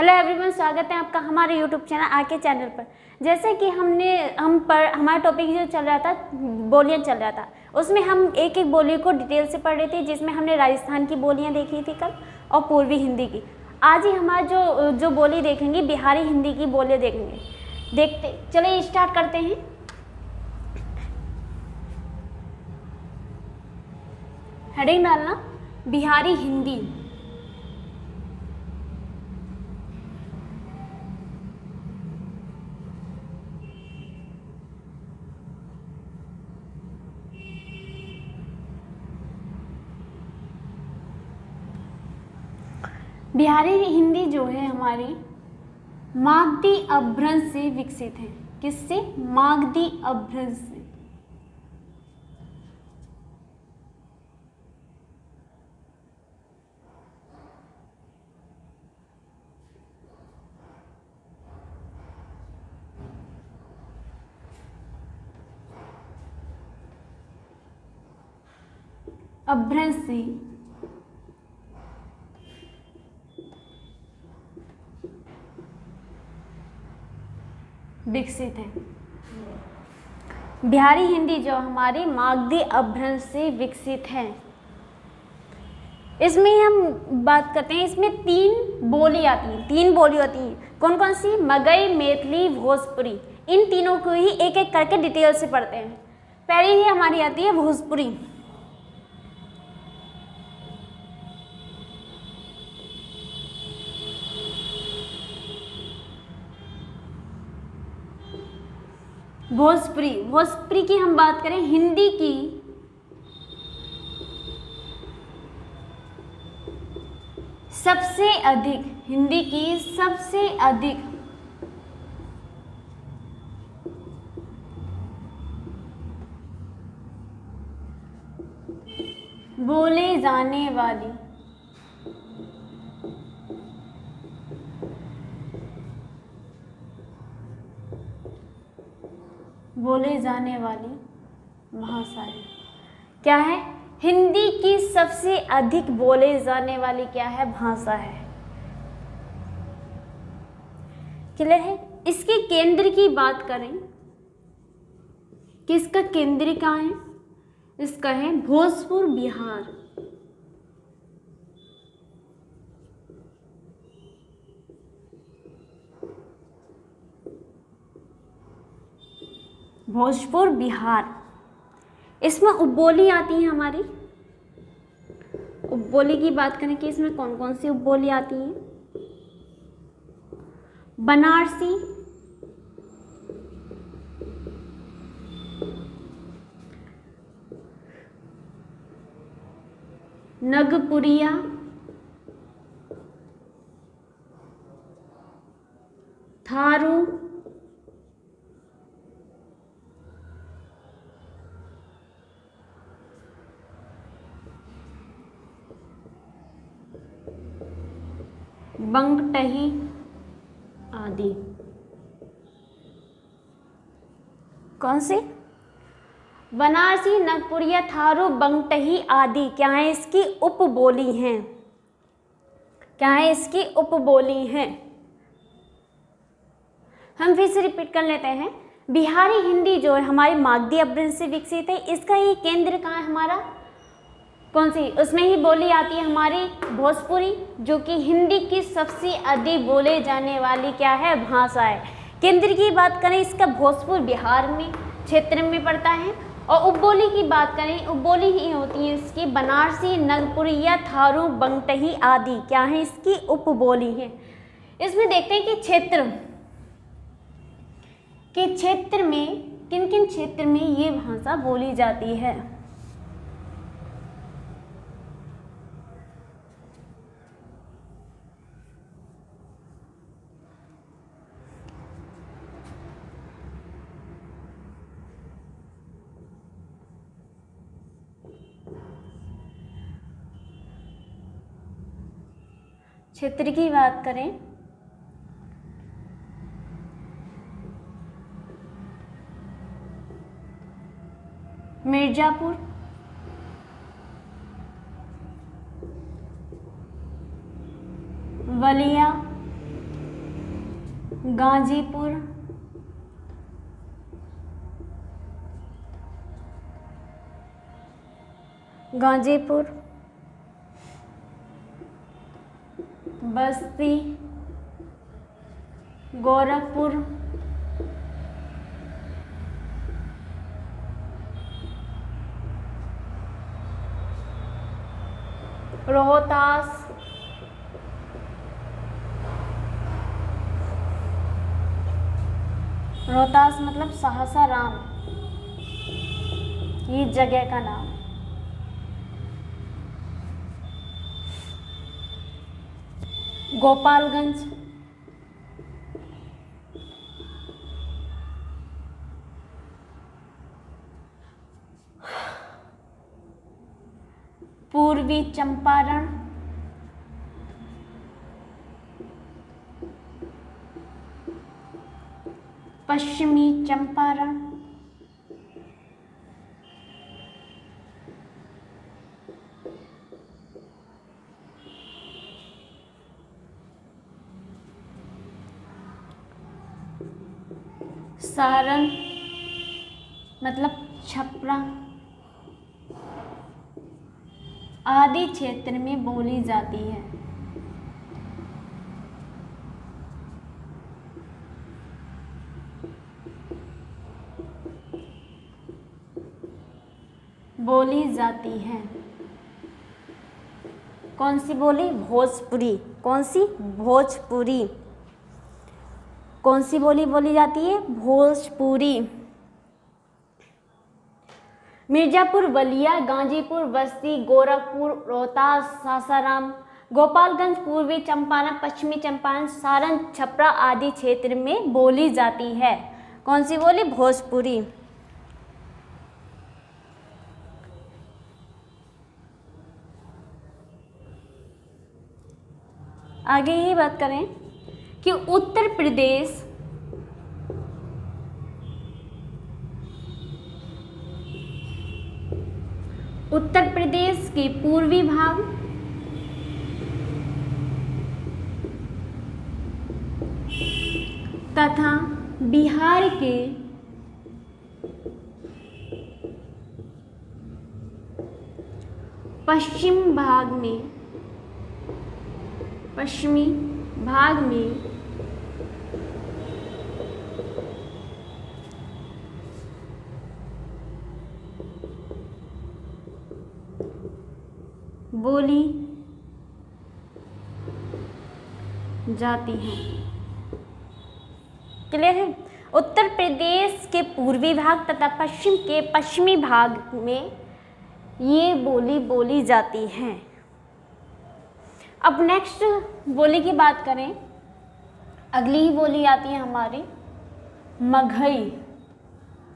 Hello everyone, स्वागत है आपका हमारे यूट्यूब चैनल आके चैनल पर। जैसे कि हमारा टॉपिक जो चल रहा था, बोलियां चल रहा था, उसमें हम एक एक बोली को डिटेल से पढ़ रहे थे, जिसमें हमने राजस्थान की बोलियां देखी थी कल और पूर्वी हिंदी की। आज ही हमारा जो बोली देखेंगे, बिहारी हिंदी की बोलियां देखेंगे। देखते चलिए स्टार्ट करते हैं। हेडिंग डालना बिहारी हिंदी। बिहारी हिंदी जो है हमारी मागधी अपभ्रंश से विकसित है। किससे? मागधी अपभ्रंश से। अपभ्रंश से विकसित है। बिहारी हिंदी जो हमारी मागधी अपभ्रंश से विकसित है। इसमें हम बात करते हैं, इसमें तीन बोली आती हैं। कौन कौन सी? मगही, मैथिली, भोजपुरी। इन तीनों को ही एक एक करके डिटेल से पढ़ते हैं। पहली ही हमारी आती है भोजपुरी। भोजपुरी की हम बात करें, हिंदी की सबसे अधिक बोले जाने वाली भाषा है। क्या है? हिंदी की सबसे अधिक बोले जाने वाली क्या है? भाषा है। क्लियर है? इसके केंद्र की बात करें कि इसका केंद्र कहाँ है? इसका है भोजपुर, बिहार। भोजपुर, बिहार। इसमें उपबोली आती है हमारी। उपबोली की बात करें कि इसमें कौन कौन सी उपबोली आती हैं? बनारसी, नगपुरिया, थारू, बंगटही आदि। कौन से? बनारसी, नगपुरिया, थारू, बंगटही आदि क्या है? इसकी उपबोली हैं। क्या है? इसकी उपबोली हैं। हम फिर से रिपीट कर लेते हैं। बिहारी हिंदी जो है हमारी मागधी अपभ्रंश से विकसित है। इसका ये केंद्र कहाँ है हमारा? कौन सी? उसमें ही बोली आती है हमारी भोजपुरी, जो कि हिंदी की सबसे अधिक बोले जाने वाली क्या है? भाषा है। केंद्र की बात करें, इसका भोजपुर बिहार में क्षेत्र में पड़ता है। और उपबोली की बात करें, उपबोली ही होती है इसकी बनारसी, नगपुरिया, थारू, बंगटही आदि क्या है? इसकी उपबोली है। इसमें देखते हैं कि क्षेत्र में किन किन क्षेत्र में ये भाषा बोली जाती है। क्षेत्र की बात करें, मिर्जापुर, बलिया, गाजीपुर, गाजीपुर, बस्ती, गोरखपुर, रोहतास, रोहतास मतलब सासाराम, ये जगह का नाम। गोपालगंज, पूर्वी चंपारण, पश्चिमी चंपारण, सारण मतलब छपरा आदि क्षेत्र में बोली जाती है। बोली जाती है। कौन सी बोली? भोजपुरी। कौन सी? भोजपुरी। कौन सी बोली बोली जाती है? भोजपुरी। मिर्जापुर, बलिया, गाजीपुर, बस्ती, गोरखपुर, रोहतास, सासाराम, गोपालगंज, पूर्वी चंपारण, पश्चिमी चंपारण, सारण, छपरा आदि क्षेत्र में बोली जाती है। कौन सी बोली? भोजपुरी। आगे ही बात करें कि उत्तर प्रदेश के पूर्वी भाग तथा बिहार के पश्चिमी भाग में बोली जाती है। क्लियर है? उत्तर प्रदेश के पूर्वी भाग तथा पश्चिमी भाग में ये बोली बोली जाती है। अब नेक्स्ट बोली की बात करें, अगली ही बोली आती है हमारी मगही।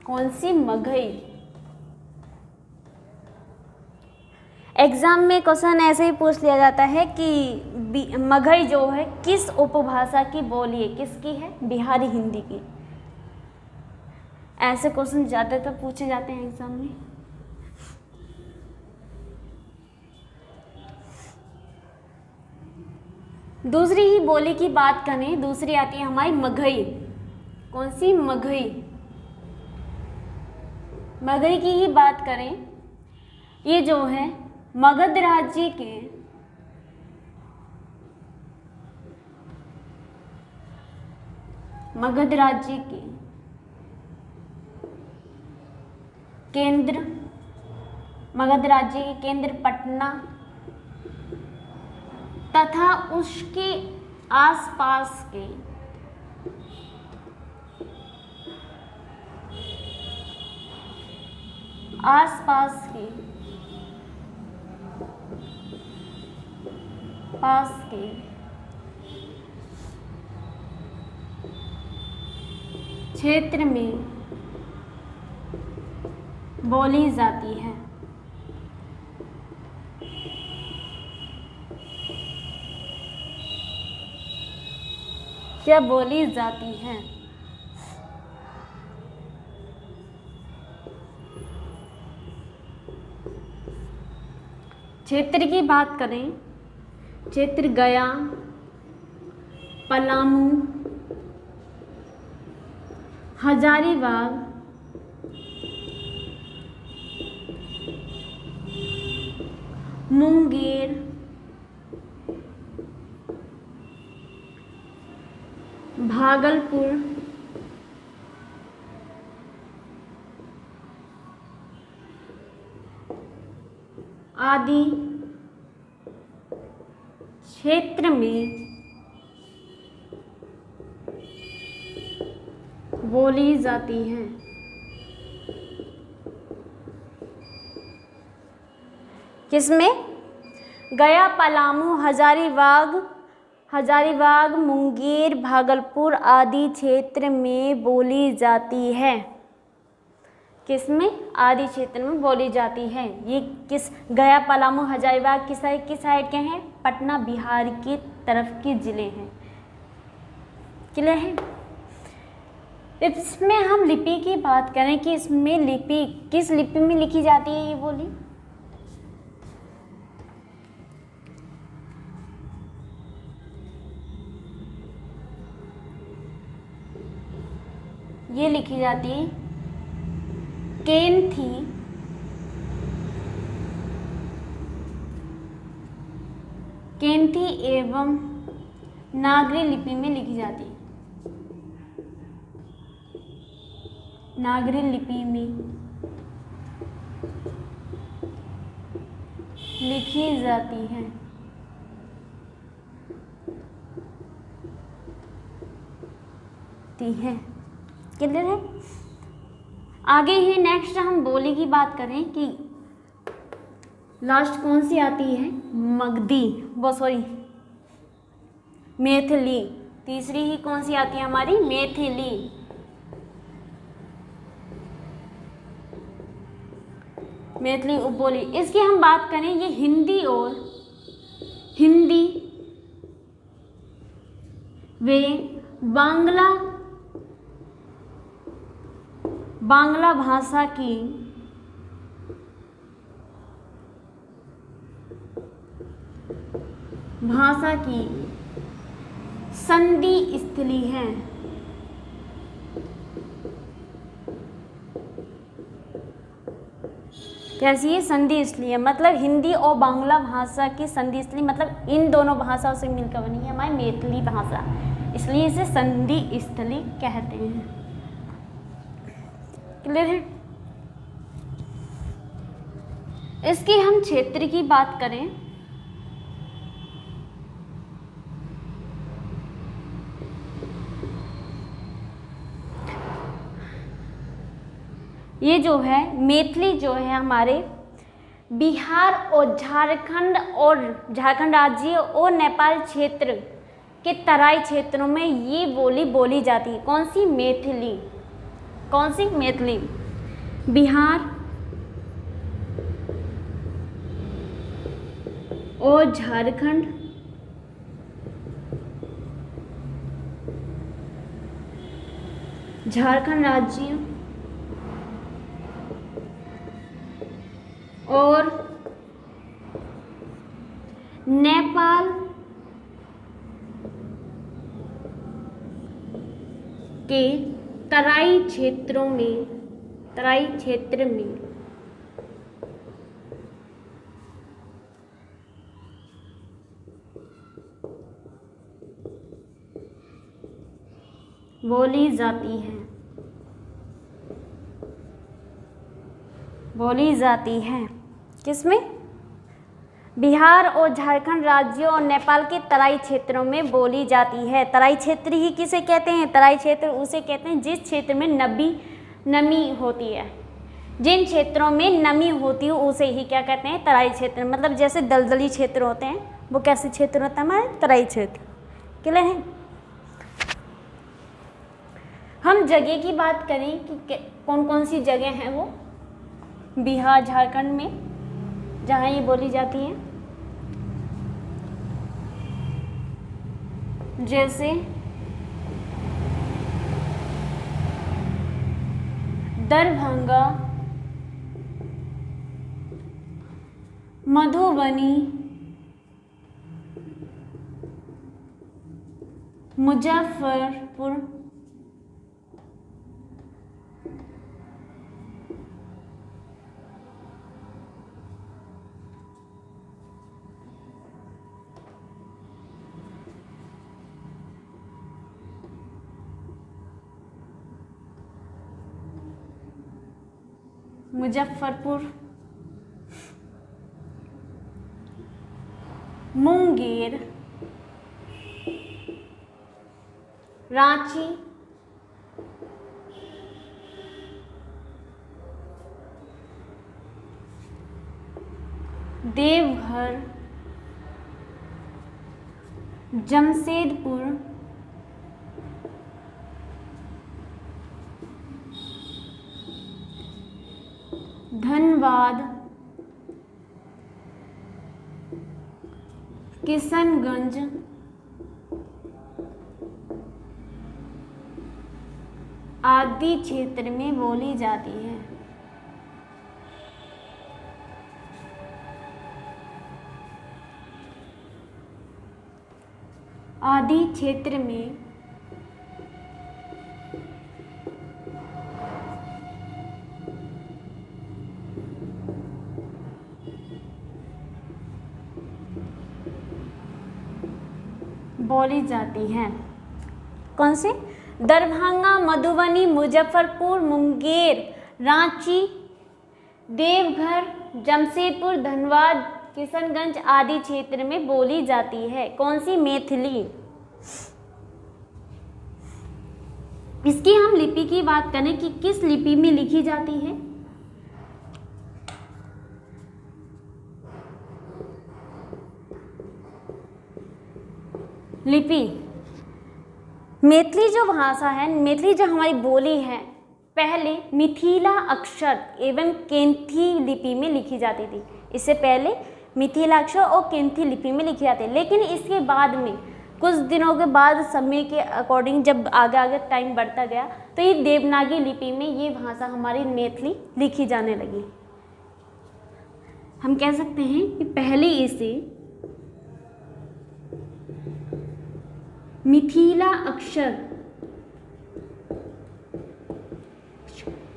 कौन सी? मगही। एग्जाम में क्वेश्चन ऐसे ही पूछ लिया जाता है कि मगही जो है किस उपभाषा की बोली है? किसकी है? बिहारी हिंदी की। ऐसे क्वेश्चन ज़्यादातर पूछे जाते हैं एग्जाम में। दूसरी ही बोली की बात करें, दूसरी आती है हमारी मगही। कौन सी? मगही। मगही की ही बात करें, ये जो है मगध राज्य के मगध राज्य के केंद्र पटना तथा उसके आसपास के पास के क्षेत्र में बोली जाती है। क्या बोली जाती है? क्षेत्र की बात करें, क्षेत्र गया, पलामू, हजारीबाग, मुंगेर, भागलपुर, आदि क्षेत्र में बोली जाती हैं। किसमें? गया, पलामू, हजारीबाग, मुंगेर, भागलपुर आदि क्षेत्र में बोली जाती है। किसमें? आदि क्षेत्र में बोली जाती है। ये किस? गया, पलामू, हजारीबाग किस साइड के हैं? पटना, बिहार की तरफ के ज़िले हैं। क्लियर है? इसमें हम लिपि की बात करें कि इसमें लिपि किस लिपि में लिखी जाती है, ये बोली? ये लिखी जाती है केंथी एवं नागरी लिपि में लिखी जाती है। नागरी लिपि में लिखी जाती है। क्लियर है? आगे ही नेक्स्ट हम बोली की बात करें कि लास्ट कौन सी आती है? मैथिली। तीसरी ही कौन सी आती है हमारी? मैथिली। मैथिली उपबोली। इसकी हम बात करें, ये हिंदी वे बांग्ला भाषा की संधि स्थली है। कैसी है? संधि स्थली है। मतलब हिंदी और बांग्ला भाषा की संधि स्थली, मतलब इन दोनों भाषाओं से मिलकर बनी है हमारी मैथिली भाषा, इसलिए इसे संधि स्थली कहते हैं। क्लियर है? इसकी हम क्षेत्र की बात करें, ये जो है मैथिली जो है हमारे बिहार और झारखंड राज्य और नेपाल क्षेत्र के तराई क्षेत्रों में ये बोली जाती है। कौन सी? मैथिली। कौन सी? मैथिली। बिहार और झारखंड राज्य और नेपाल के तराई क्षेत्र में बोली जाती है। किसमें? बिहार और झारखंड राज्यों और नेपाल के तराई क्षेत्रों में बोली जाती है। तराई क्षेत्र ही किसे कहते हैं? तराई क्षेत्र उसे कहते हैं जिस क्षेत्र में नमी होती है। जिन क्षेत्रों में नमी होती है उसे ही क्या कहते हैं? तराई क्षेत्र। मतलब जैसे दलदली क्षेत्र होते हैं, वो कैसे क्षेत्र होता है हमारे? तराई क्षेत्र। क्लियर है? हम जगह की बात करें कि कौन कौन सी जगह हैं वो बिहार झारखंड में जहाँ ये बोली जाती है, जैसे दरभंगा, मधुबनी, मुजफ्फरपुर, मुजफ्फरपुर, मुंगेर, रांची, देवघर, जमशेदपुर, धनबाद, किशनगंज, आदि क्षेत्र में बोली जाती है। आदि क्षेत्र में बोली जाती है। कौन से? दरभंगा, मधुबनी, मुजफ्फरपुर, मुंगेर, रांची, देवघर, जमशेदपुर, धनबाद, किशनगंज आदि क्षेत्र में बोली जाती है। कौन सी? मैथिली। इसकी हम लिपि की बात करें कि किस लिपि में लिखी जाती है। लिपि, मैथिली जो भाषा है, मैथिली जो हमारी बोली है, पहले मिथिला अक्षर एवं केंथी लिपि में लिखी जाती थी। इससे पहले मिथिला अक्षर और केंथी लिपि में लिखी जाती है, लेकिन इसके बाद में कुछ दिनों के बाद समय के अकॉर्डिंग जब आगे आगे टाइम बढ़ता गया तो ये देवनागरी लिपि में ये भाषा हमारी मैथिली लिखी जाने लगी। हम कह सकते हैं कि पहले इसे मिथिला अक्षर,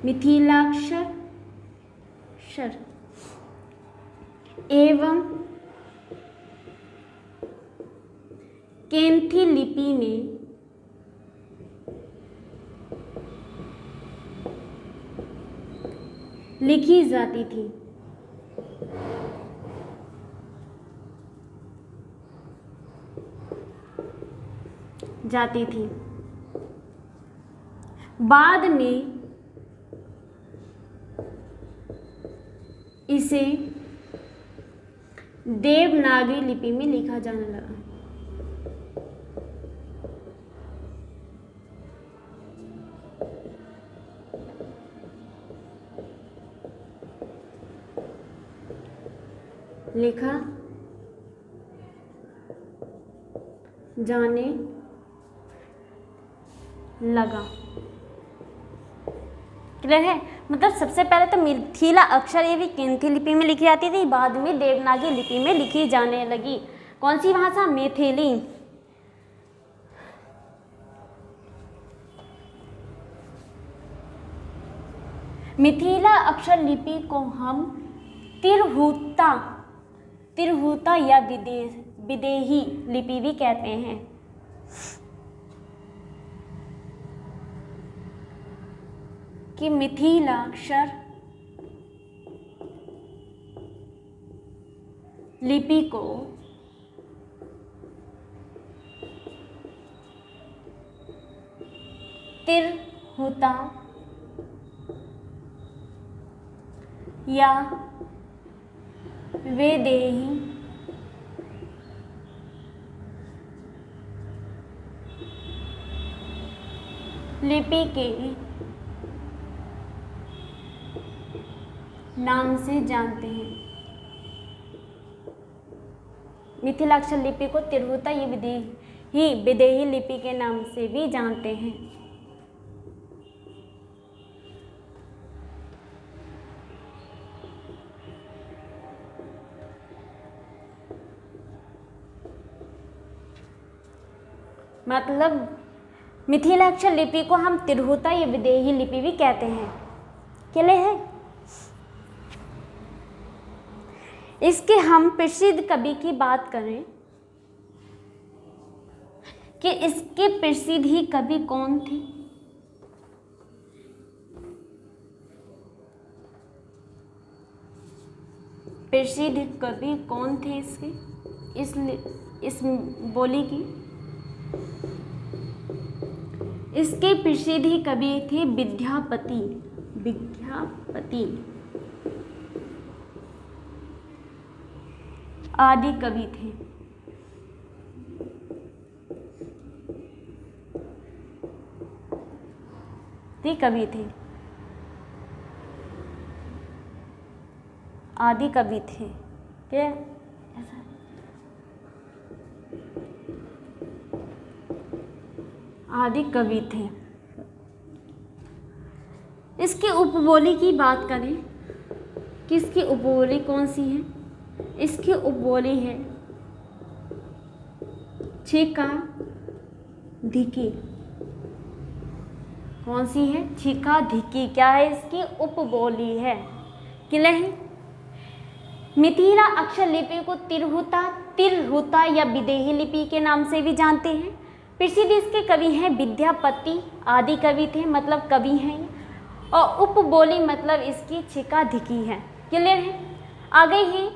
मिथिलाक्षर एवं केंथी लिपि में लिखी जाती थी। बाद में इसे देवनागरी लिपि में लिखा जाने लगा। लिखा जाने लगा। क्लियर है? मतलब सबसे पहले तो मिथिला अक्षर एवं केंथी लिपि में लिखी जाती थी, बाद में देवनागरी लिपि में लिखी जाने लगी। कौन सी भाषा? मैथिली। मिथिला अक्षर लिपि को हम तिरहुता या विदेही लिपि भी कहते हैं। कि मिथिलाक्षर लिपि को तिरहुता या विदेही लिपि के नाम से जानते हैं। मिथिलाक्षर लिपि को तिरहुता या विदेही लिपि के नाम से भी जानते हैं। मतलब मिथिलाक्षर लिपि को हम तिरहुता या विदेही लिपि भी कहते हैं। क्लियर है? इसके हम प्रसिद्ध कवि की बात करें कि इसके प्रसिद्ध ही कवि कौन थे? प्रसिद्ध कवि कौन थे इसके, इस बोली की? इसके प्रसिद्ध कवि थे विद्यापति। आदि कवि थे। कवि थे, आदि कवि थे। क्या आदि कवि थे। इसकी उपबोली की बात करें, किसकी उपबोली कौन सी है? इसकी उपबोली है छिका धिकी। कौन सी है? छिका धिकी। क्या है इसकी उपबोली है? क्लियर है? मिथिला अक्षर लिपि को तिरहुता या विदेही लिपि के नाम से भी जानते हैं। प्रसिद्ध इसके कवि हैं विद्यापति। आदि कवि थे, मतलब कवि हैं। और उपबोली मतलब इसकी छिका धिकी है। क्लियर है? आगे ही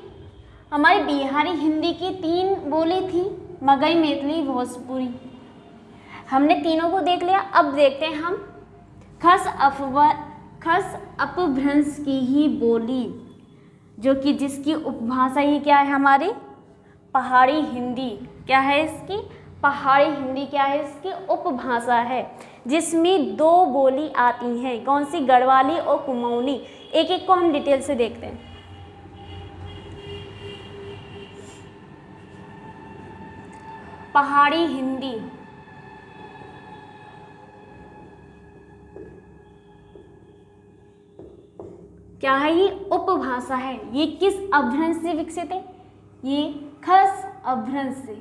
हमारी बिहारी हिंदी की 3 बोली थी, मगही, मैथिली, भोजपुरी। हमने तीनों को देख लिया। अब देखते हैं हम खस अपभ्रंश की ही बोली, जो कि जिसकी उपभाषा ही क्या है हमारी? पहाड़ी हिंदी। क्या है इसकी? पहाड़ी हिंदी। क्या है इसकी? उपभाषा है, जिसमें 2 बोली आती हैं। कौन सी? गढ़वाली और कुमाऊनी। एक एक को हम डिटेल से देखते हैं। पहाड़ी हिंदी क्या है? ये उपभाषा है। ये किस अपभ्रंश से विकसित है? ये खस अपभ्रंश से।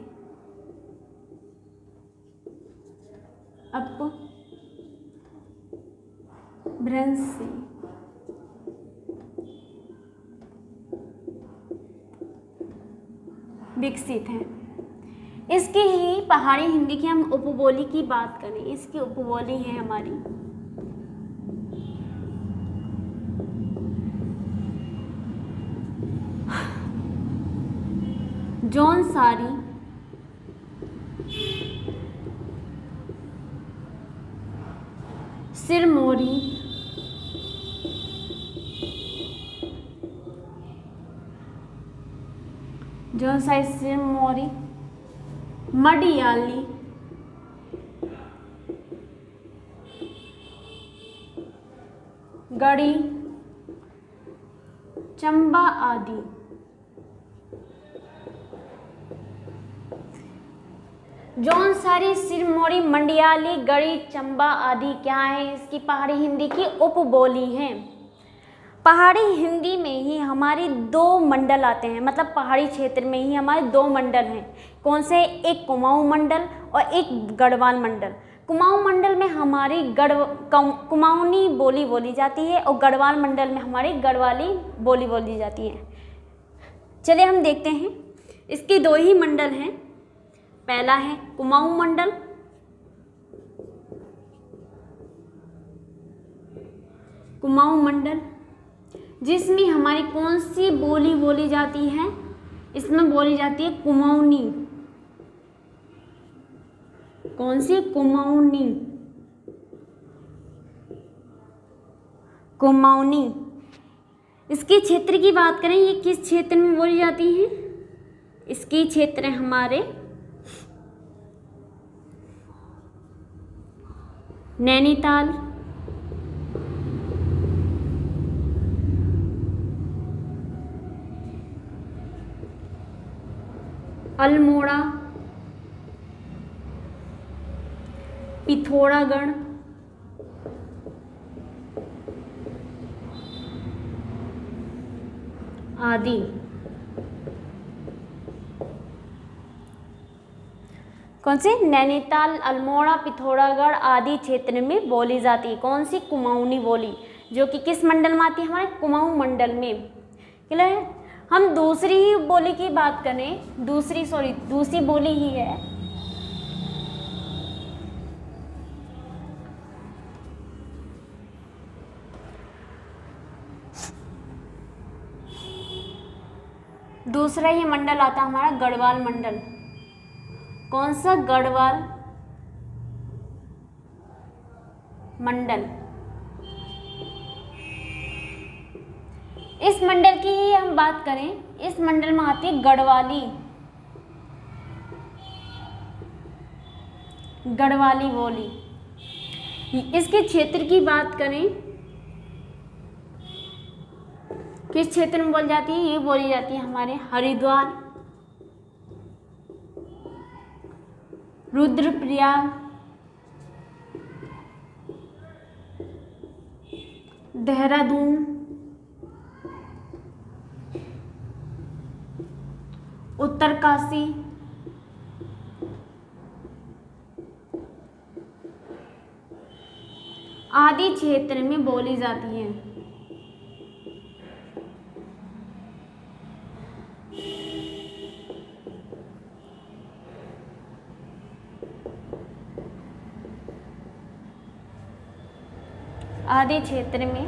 अपभ्रंश से विकसित है। इसकी ही पहाड़ी हिंदी की हम उपबोली की बात करें, इसकी उपबोली है हमारी जौनसारी, सिरमौरी, जौनसारी, सिरमौरी, मडियाली, गढ़ी, चंबा आदि। जौनसारी, सिरमौरी, मंडियाली, गढ़ी, चंबा आदि क्या है? इसकी पहाड़ी हिंदी की उपबोली हैं। पहाड़ी हिंदी में ही हमारे 2 मंडल आते हैं, मतलब पहाड़ी क्षेत्र में ही हमारे 2 मंडल हैं। कौन से? एक कुमाऊं मंडल और एक गढ़वाल मंडल। कुमाऊं मंडल में हमारी कुमाऊनी बोली जाती है और गढ़वाल मंडल में हमारी गढ़वाली बोली जाती है। चलिए हम देखते हैं। इसके 2 ही मंडल हैं। पहला है कुमाऊं मंडल, जिसमें हमारी कौन सी बोली जाती है? इसमें बोली जाती है कुमाऊनी। कौन सी? कुमाऊनी। इसके क्षेत्र की बात करें, ये किस क्षेत्र में बोली जाती है? इसके क्षेत्र हमारे नैनीताल, अल्मोड़ा, पिथौरागढ़, आदि। कौन से? नैनीताल, अल्मोड़ा, पिथौरागढ़ आदि क्षेत्र में बोली जाती है। कौन सी? कुमाऊनी बोली, जो कि किस मंडल में आती है? हमारे कुमाऊं मंडल में। क्लियर है? हम दूसरी ही बोली की बात करें, दूसरी बोली ही है दूसरा ही मंडल आता है हमारा गढ़वाल मंडल। कौन सा? गढ़वाल मंडल। इस मंडल की ही हम बात करें, इस मंडल में आती है गढ़वाली, गढ़वाली बोली। इसके क्षेत्र की बात करें, किस क्षेत्र में बोली जाती है? ये बोली जाती है हमारे हरिद्वार, रुद्रप्रयाग, देहरादून, उत्तरकाशी, आदि क्षेत्र में बोली जाती है। आदि क्षेत्र में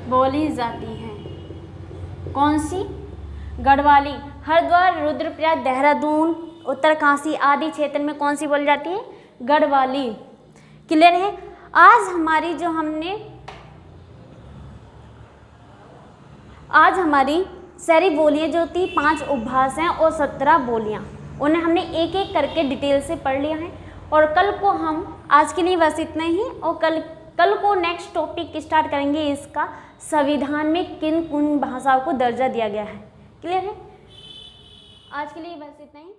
बोली जाती है। कौन सी? गढ़वाली। हरिद्वार, रुद्रप्रयाग, देहरादून, उत्तरकाशी आदि क्षेत्र में कौन सी बोली जाती है? गढ़वाली। क्लियर है? आज हमारी सारी बोलियां जो थी 5 उपभाषा हैं और 17 बोलियां, उन्हें हमने एक एक करके डिटेल से पढ़ लिया है। और कल को हम, आज के लिए बस इतना ही, और कल को नेक्स्ट टॉपिक स्टार्ट करेंगे इसका, संविधान में किन भाषाओं को दर्जा दिया गया है। क्लियर है? आज के लिए बस इतना ही।